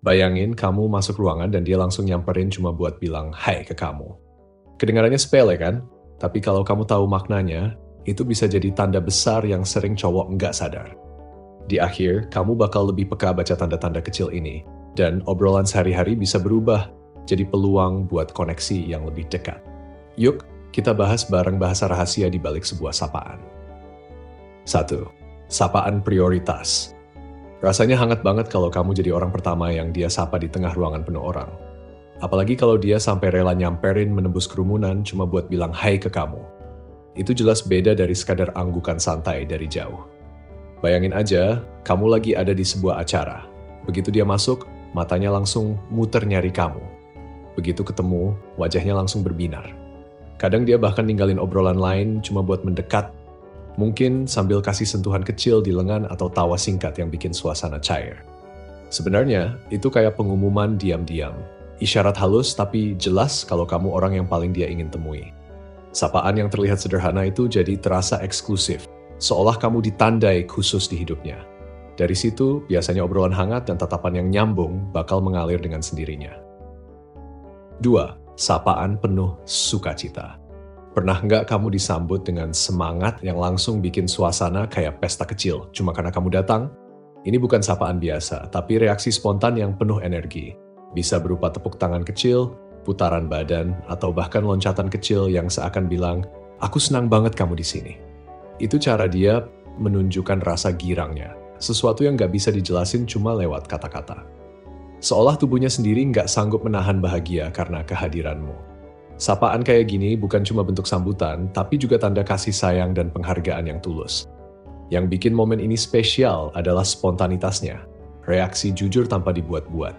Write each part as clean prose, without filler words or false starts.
Bayangin kamu masuk ruangan dan dia langsung nyamperin cuma buat bilang hai ke kamu. Kedengarannya sepele kan? Tapi kalau kamu tahu maknanya, itu bisa jadi tanda besar yang sering cowok nggak sadar. Di akhir, kamu bakal lebih peka baca tanda-tanda kecil ini, dan obrolan sehari-hari bisa berubah jadi peluang buat koneksi yang lebih dekat. Yuk, kita bahas bareng bahasa rahasia di balik sebuah sapaan. 1. Sapaan prioritas. Rasanya hangat banget kalau kamu jadi orang pertama yang dia sapa di tengah ruangan penuh orang. Apalagi kalau dia sampai rela nyamperin menembus kerumunan cuma buat bilang hai ke kamu. Itu jelas beda dari sekadar anggukan santai dari jauh. Bayangin aja, kamu lagi ada di sebuah acara. Begitu dia masuk, matanya langsung muter nyari kamu. Begitu ketemu, wajahnya langsung berbinar. Kadang dia bahkan ninggalin obrolan lain cuma buat mendekat, mungkin sambil kasih sentuhan kecil di lengan atau tawa singkat yang bikin suasana cair. Sebenarnya, itu kayak pengumuman diam-diam. Isyarat halus tapi jelas kalau kamu orang yang paling dia ingin temui. Sapaan yang terlihat sederhana itu jadi terasa eksklusif, seolah kamu ditandai khusus di hidupnya. Dari situ, biasanya obrolan hangat dan tatapan yang nyambung bakal mengalir dengan sendirinya. 2. Sapaan penuh sukacita. Pernah nggak kamu disambut dengan semangat yang langsung bikin suasana kayak pesta kecil cuma karena kamu datang? Ini bukan sapaan biasa, tapi reaksi spontan yang penuh energi. Bisa berupa tepuk tangan kecil, putaran badan, atau bahkan loncatan kecil yang seakan bilang, "Aku senang banget kamu di sini." Itu cara dia menunjukkan rasa girangnya, sesuatu yang nggak bisa dijelasin cuma lewat kata-kata. Seolah tubuhnya sendiri nggak sanggup menahan bahagia karena kehadiranmu. Sapaan kayak gini bukan cuma bentuk sambutan, tapi juga tanda kasih sayang dan penghargaan yang tulus. Yang bikin momen ini spesial adalah spontanitasnya, reaksi jujur tanpa dibuat-buat.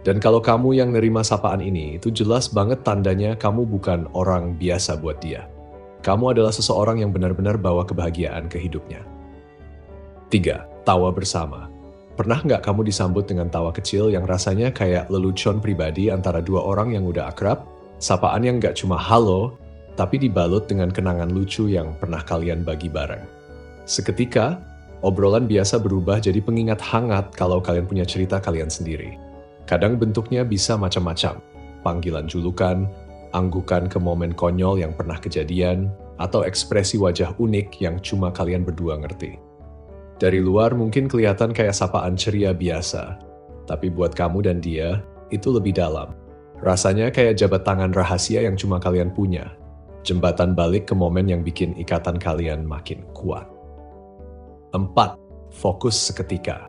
Dan kalau kamu yang nerima sapaan ini, itu jelas banget tandanya kamu bukan orang biasa buat dia. Kamu adalah seseorang yang benar-benar bawa kebahagiaan ke hidupnya. 3. Tawa bersama. Pernah nggak kamu disambut dengan tawa kecil yang rasanya kayak lelucon pribadi antara dua orang yang udah akrab? Sapaan yang nggak cuma halo, tapi dibalut dengan kenangan lucu yang pernah kalian bagi bareng. Seketika, obrolan biasa berubah jadi pengingat hangat kalau kalian punya cerita kalian sendiri. Kadang bentuknya bisa macam-macam, panggilan julukan, anggukan ke momen konyol yang pernah kejadian, atau ekspresi wajah unik yang cuma kalian berdua ngerti. Dari luar mungkin kelihatan kayak sapaan ceria biasa, tapi buat kamu dan dia, itu lebih dalam. Rasanya kayak jabat tangan rahasia yang cuma kalian punya. Jembatan balik ke momen yang bikin ikatan kalian makin kuat. 4. Fokus seketika.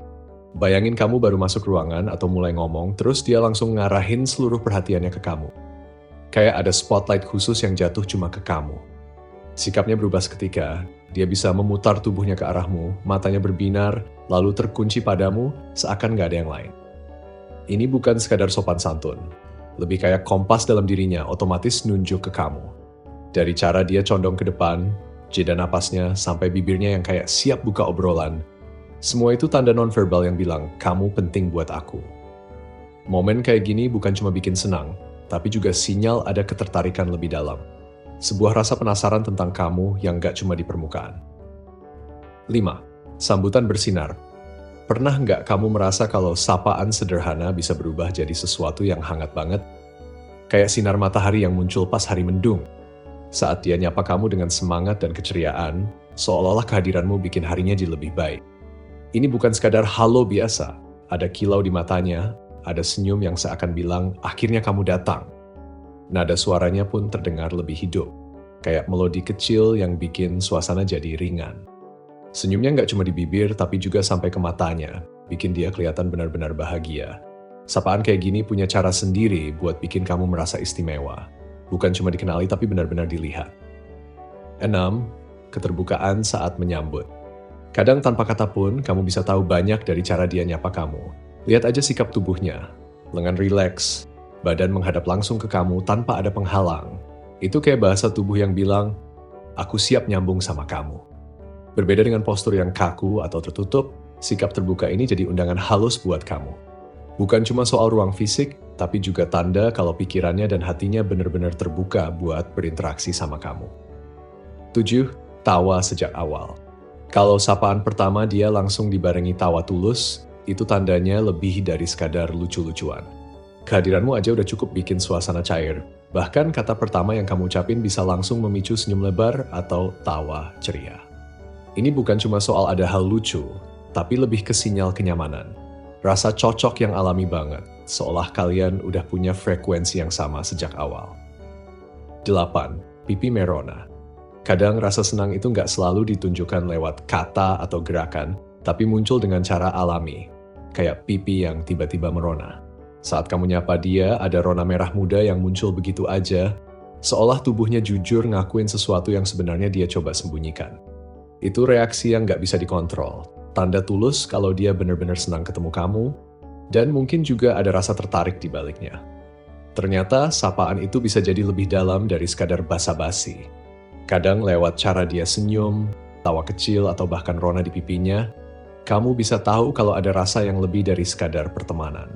Bayangin kamu baru masuk ruangan atau mulai ngomong, terus dia langsung ngarahin seluruh perhatiannya ke kamu. Kayak ada spotlight khusus yang jatuh cuma ke kamu. Sikapnya berubah seketika, dia bisa memutar tubuhnya ke arahmu, matanya berbinar, lalu terkunci padamu seakan gak ada yang lain. Ini bukan sekadar sopan santun. Lebih kayak kompas dalam dirinya otomatis nunjuk ke kamu. Dari cara dia condong ke depan, jeda napasnya, sampai bibirnya yang kayak siap buka obrolan. Semua itu tanda nonverbal yang bilang, kamu penting buat aku. Momen kayak gini bukan cuma bikin senang, tapi juga sinyal ada ketertarikan lebih dalam. Sebuah rasa penasaran tentang kamu yang gak cuma di permukaan. 5. Sambutan bersinar. Pernah nggak kamu merasa kalau sapaan sederhana bisa berubah jadi sesuatu yang hangat banget? Kayak sinar matahari yang muncul pas hari mendung. Saat dia nyapa kamu dengan semangat dan keceriaan, seolah-olah kehadiranmu bikin harinya jadi lebih baik. Ini bukan sekadar halo biasa, ada kilau di matanya, ada senyum yang seakan bilang, akhirnya kamu datang. Nada suaranya pun terdengar lebih hidup, kayak melodi kecil yang bikin suasana jadi ringan. Senyumnya nggak cuma di bibir, tapi juga sampai ke matanya, bikin dia kelihatan benar-benar bahagia. Sapaan kayak gini punya cara sendiri buat bikin kamu merasa istimewa. Bukan cuma dikenali, tapi benar-benar dilihat. 6. Keterbukaan saat menyambut. Kadang tanpa kata pun, kamu bisa tahu banyak dari cara dia nyapa kamu. Lihat aja sikap tubuhnya, lengan rileks, badan menghadap langsung ke kamu tanpa ada penghalang. Itu kayak bahasa tubuh yang bilang, aku siap nyambung sama kamu. Berbeda dengan postur yang kaku atau tertutup, sikap terbuka ini jadi undangan halus buat kamu. Bukan cuma soal ruang fisik, tapi juga tanda kalau pikirannya dan hatinya benar-benar terbuka buat berinteraksi sama kamu. 7. Tawa sejak awal. Kalau sapaan pertama dia langsung dibarengi tawa tulus, itu tandanya lebih dari sekadar lucu-lucuan. Kehadiranmu aja udah cukup bikin suasana cair. Bahkan kata pertama yang kamu ucapin bisa langsung memicu senyum lebar atau tawa ceria. Ini bukan cuma soal ada hal lucu, tapi lebih ke sinyal kenyamanan. Rasa cocok yang alami banget, seolah kalian udah punya frekuensi yang sama sejak awal. 8. Pipi merona. Kadang rasa senang itu nggak selalu ditunjukkan lewat kata atau gerakan, tapi muncul dengan cara alami, kayak pipi yang tiba-tiba merona. Saat kamu nyapa dia, ada rona merah muda yang muncul begitu aja, seolah tubuhnya jujur ngakuin sesuatu yang sebenarnya dia coba sembunyikan. Itu reaksi yang nggak bisa dikontrol, tanda tulus kalau dia benar-benar senang ketemu kamu, dan mungkin juga ada rasa tertarik di baliknya. Ternyata sapaan itu bisa jadi lebih dalam dari sekadar basa-basi. Kadang lewat cara dia senyum, tawa kecil, atau bahkan rona di pipinya, kamu bisa tahu kalau ada rasa yang lebih dari sekadar pertemanan.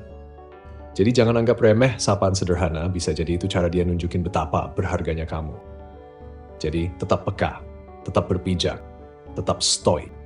Jadi jangan anggap remeh sapaan sederhana, bisa jadi itu cara dia nunjukin betapa berharganya kamu. Jadi tetap peka, tetap berpijak, tetap stoik.